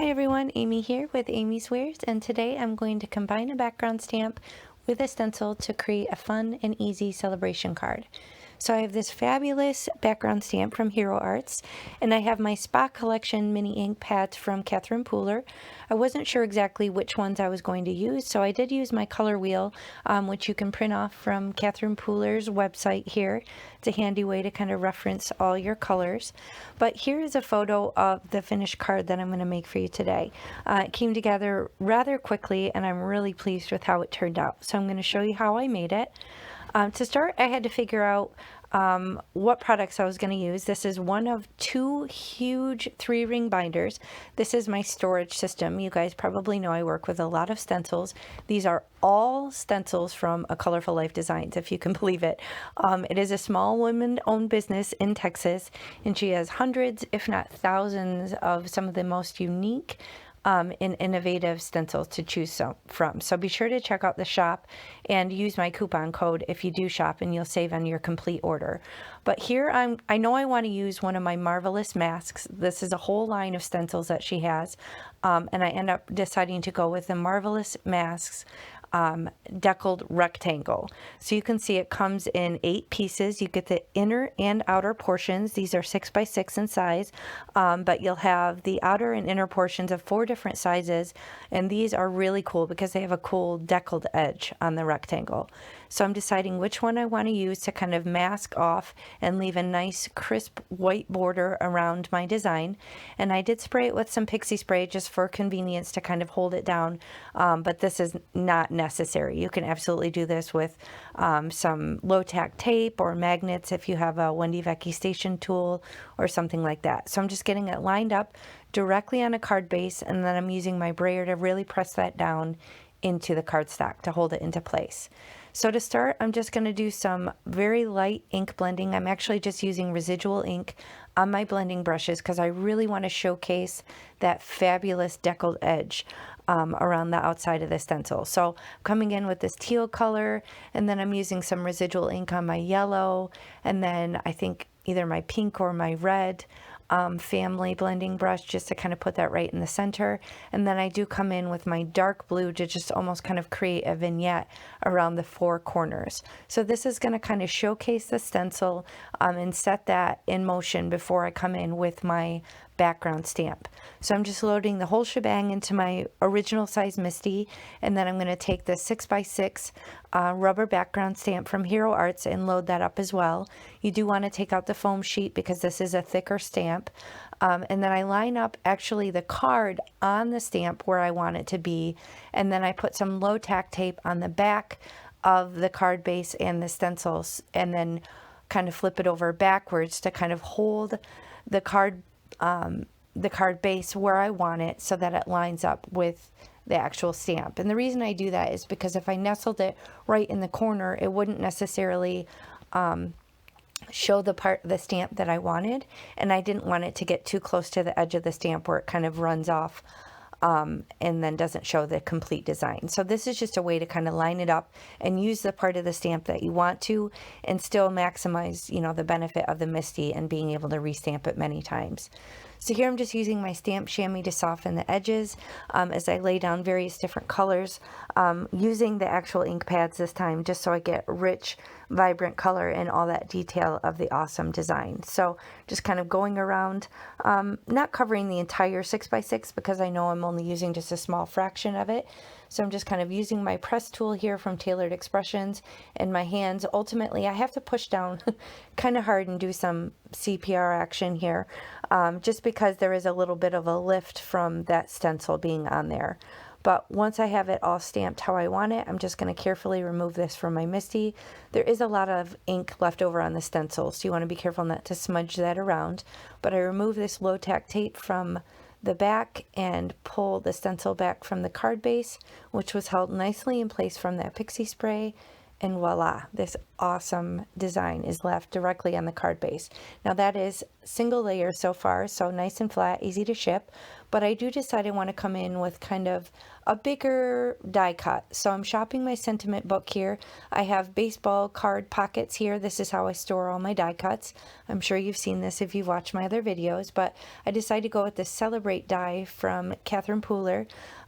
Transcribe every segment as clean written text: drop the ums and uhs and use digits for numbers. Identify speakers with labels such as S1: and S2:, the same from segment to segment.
S1: Hi everyone, Amy here with Amy's Wares, and today I'm going to combine a background stamp with a stencil to create a fun and easy celebration card. So I have this fabulous background stamp from Hero Arts, and I have my Spot Collection mini ink pads from Catherine Pooler. I wasn't sure exactly which ones I was going to use, so I did use my color wheel, which you can print off from Catherine Pooler's website here. It's a handy way to kind of reference all your colors. But here is a photo of the finished card that I'm going to make for you today. It came together rather quickly, and I'm really pleased with how it turned out. So I'm going to show you how I made it. To start, I had to figure out what products I was going to use. This is one of two huge 3-ring binders. This is my storage system. You guys probably know I work with a lot of stencils. These are all stencils from A Colorful Life Designs, if you can believe it. It is a small woman-owned business in Texas, and she has hundreds, if not thousands, of some of the most unique and innovative stencils to choose from. So be sure to check out the shop and use my coupon code if you do shop, and you'll save on your complete order. But here I know I want to use one of my Marvelous masks. This is a whole line of stencils that she has, and I end up deciding to go with the Marvelous masks deckled rectangle. So you can see it comes in 8 pieces. You get the inner and outer portions. These are 6 by 6 in size, but you'll have the outer and inner portions of 4 different sizes, and these are really cool because they have a cool deckled edge on the rectangle. So I'm deciding which one I want to use to kind of mask off and leave a nice crisp white border around my design. And I did spray it with some pixie spray just for convenience to kind of hold it down, but this is not necessary. You can absolutely do this with some low-tack tape or magnets if you have a Wendy Vecchi station tool or something like that. So I'm just getting it lined up directly on a card base, and then I'm using my brayer to really press that down into the cardstock to hold it into place. So to start, I'm just going to do some very light ink blending. I'm actually just using residual ink on my blending brushes because I really want to showcase that fabulous deckled edge around the outside of the stencil. So coming in with this teal color, and then I'm using some residual ink on my yellow, and then I think either my pink or my red family blending brush just to kind of put that right in the center. And then I do come in with my dark blue to just almost kind of create a vignette around the 4 corners. So this is going to kind of showcase the stencil and set that in motion before I come in with my background stamp. So I'm just loading the whole shebang into my original size MISTI, and then I'm going to take the 6 by 6 rubber background stamp from Hero Arts and load that up as well. You do want to take out the foam sheet because this is a thicker stamp. And then I line up actually the card on the stamp where I want it to be, and then I put some low tack tape on the back of the card base and the stencils, and then kind of flip it over backwards to kind of hold the card base where I want it so that it lines up with the actual stamp. And the reason I do that is because if I nestled it right in the corner, it wouldn't necessarily show the part of the stamp that I wanted, and I didn't want it to get too close to the edge of the stamp where it kind of runs off and then doesn't show the complete design. So this is just a way to kind of line it up and use the part of the stamp that you want to, and still maximize, you know, the benefit of the MISTI and being able to restamp it many times. So here I'm just using my stamp chamois to soften the edges as I lay down various different colors, using the actual ink pads this time just so I get rich, vibrant color and all that detail of the awesome design. So just kind of going around, not covering the entire 6 by 6 because I know I'm only using just a small fraction of it. So I'm just kind of using my press tool here from Tailored Expressions, and my hands, ultimately I have to push down kind of hard and do some CPR action here, just because there is a little bit of a lift from that stencil being on there. But once I have it all stamped how I want it, I'm just going to carefully remove this from my MISTI. There is a lot of ink left over on the stencil, so you want to be careful not to smudge that around. But I remove this low tack tape from the back and pull the stencil back from the card base, which was held nicely in place from that pixie spray, and voila, this awesome design is left directly on the card base. Now that is single layer so far, so nice and flat, easy to ship, but I do decide I want to come in with kind of a bigger die cut. So I'm shopping my sentiment book here. I have baseball card pockets here. This is how I store all my die cuts. I'm sure you've seen this if you've watched my other videos, but I decided to go with the Celebrate die from Catherine Pooler.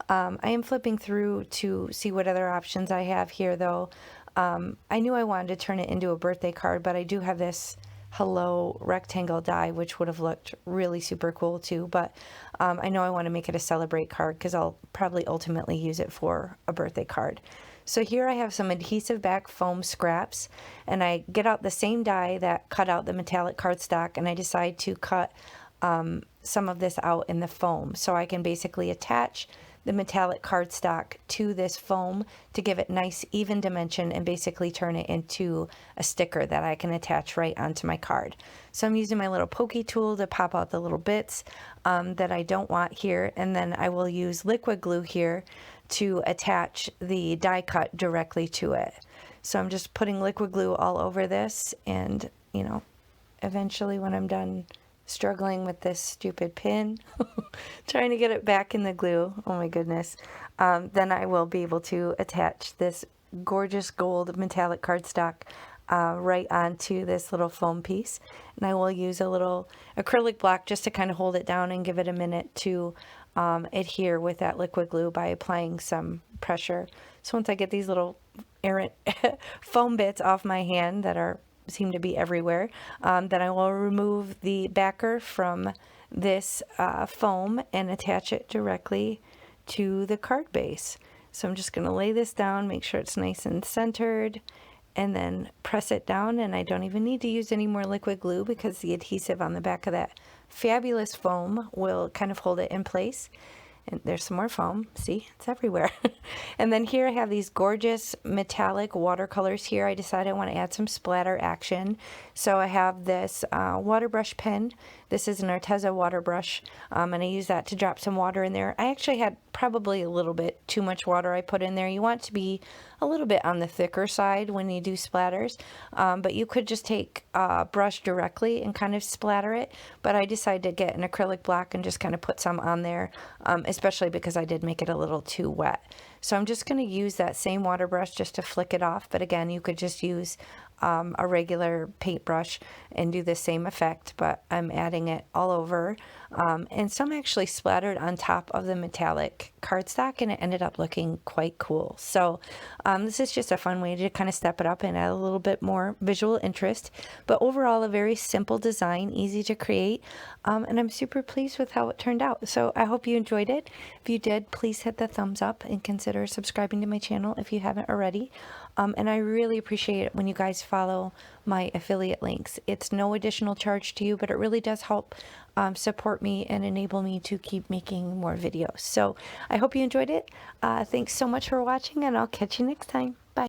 S1: I am flipping through to see what other options I have here though. I knew I wanted to turn it into a birthday card, but I do have this hello rectangle die, which would have looked really super cool too. But I know I want to make it a Celebrate card because I'll probably ultimately use it for a birthday card. So here I have some adhesive back foam scraps, and I get out the same die that cut out the metallic cardstock, and I decide to cut some of this out in the foam so I can basically attach the metallic cardstock to this foam to give it nice even dimension and basically turn it into a sticker that I can attach right onto my card. So I'm using my little pokey tool to pop out the little bits that I don't want here, and then I will use liquid glue here to attach the die cut directly to it. So I'm just putting liquid glue all over this, and you know, eventually when I'm done struggling with this stupid pin, trying to get it back in the glue, oh my goodness, then I will be able to attach this gorgeous gold metallic cardstock right onto this little foam piece. And I will use a little acrylic block just to kind of hold it down and give it a minute to adhere with that liquid glue by applying some pressure. So once I get these little errant foam bits off my hand that seem to be everywhere, then I will remove the backer from this foam and attach it directly to the card base. So I'm just going to lay this down, make sure it's nice and centered, and then press it down. And I don't even need to use any more liquid glue because the adhesive on the back of that fabulous foam will kind of hold it in place. And there's some more foam. See, it's everywhere. And then here I have these gorgeous metallic watercolors here. I decided I want to add some splatter action. So I have this water brush pen. This is an Arteza water brush, and I use that to drop some water in there. I actually had probably a little bit too much water I put in there. You want to be a little bit on the thicker side when you do splatters, but you could just take a brush directly and kind of splatter it. But I decided to get an acrylic block and just kind of put some on there, especially because I did make it a little too wet. So I'm just going to use that same water brush just to flick it off. But again, you could just use a regular paintbrush and do the same effect, but I'm adding it all over. And some actually splattered on top of the metallic cardstock, and it ended up looking quite cool. So this is just a fun way to kind of step it up and add a little bit more visual interest. But overall, a very simple design, easy to create, and I'm super pleased with how it turned out. So I hope you enjoyed it. If you did, please hit the thumbs up and consider subscribing to my channel if you haven't already. And I really appreciate it when you guys follow my affiliate links. It's no additional charge to you, but it really does help support me and enable me to keep making more videos. So I hope you enjoyed it. Thanks so much for watching, and I'll catch you next time.